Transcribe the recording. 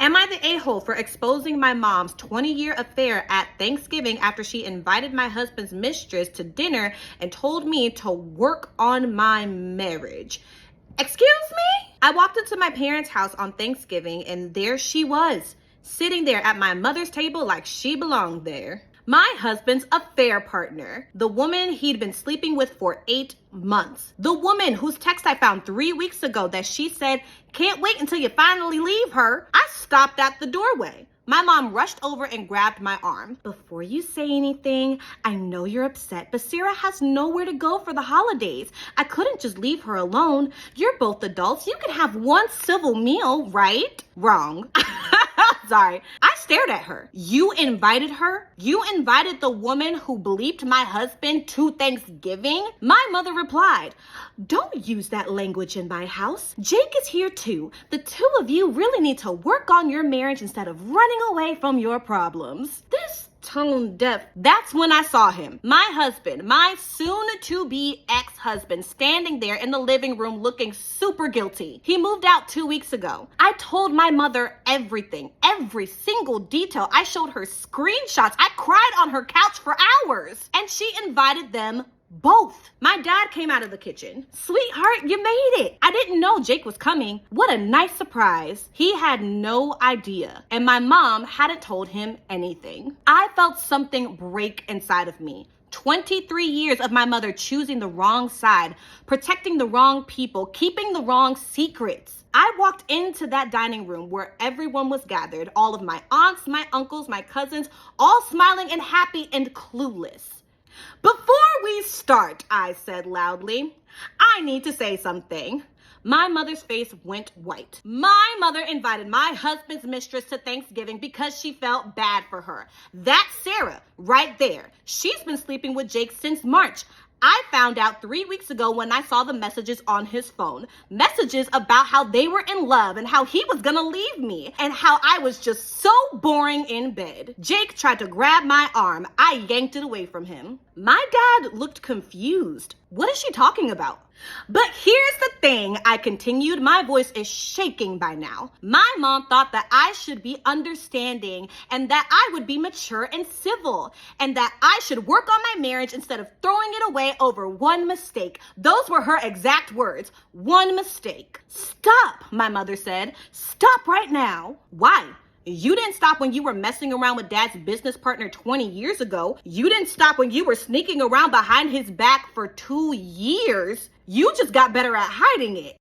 Am I the a-hole for exposing my mom's 20-year affair at Thanksgiving after she invited my husband's mistress to dinner and told me to work on my marriage? Excuse me? I walked into my parents' house on Thanksgiving and there she was, sitting there at my mother's table like she belonged there. My husband's affair partner, the woman he'd been sleeping with for 8 months. The woman whose text I found 3 weeks ago that she said, "Can't wait until you finally leave her." I stopped at the doorway. My mom rushed over and grabbed my arm. "Before you say anything, I know you're upset, but Sarah has nowhere to go for the holidays. I couldn't just leave her alone. You're both adults. You can have one civil meal, right?" Wrong. Sorry. I stared at her. "You invited her? You invited the woman who bleeped my husband to Thanksgiving?" My mother replied, "Don't use that language in my house. Jake is here too. The two of you really need to work on your marriage instead of running away from your problems." This tone deaf. That's when I saw him. My husband, my soon-to-be ex-husband, standing there in the living room looking super guilty. He moved out 2 weeks ago. I told my mother everything, every single detail. I showed her screenshots. I cried on her couch for hours. And she invited them both. My dad came out of the kitchen. "Sweetheart, you made it. I didn't know Jake was coming. What a nice surprise." He had no idea, and my mom hadn't told him anything. I felt something break inside of me. 23 years of my mother choosing the wrong side, protecting the wrong people, keeping the wrong secrets. I walked into that dining room where everyone was gathered, all of my aunts, my uncles, my cousins, all smiling and happy and clueless. "Before we start," I said loudly, "I need to say something." My mother's face went white. My mother invited my husband's mistress to Thanksgiving because she felt bad for her. That's Sarah right there. She's been sleeping with Jake since March. I found out 3 weeks ago when I saw the messages on his phone. Messages about how they were in love and how he was gonna leave me and how I was just so boring in bed. Jake tried to grab my arm. I yanked it away from him. My dad looked confused. "What is she talking about?" "But here's the thing," I continued. My voice is shaking by now. "My mom thought that I should be understanding and that I would be mature and civil and that I should work on my marriage instead of throwing it away over one mistake." Those were her exact words. "One mistake." "Stop," my mother said. "Stop right now." "Why? You didn't stop when you were messing around with Dad's business partner 20 years ago. You didn't stop when you were sneaking around behind his back for 2 years. You just got better at hiding it."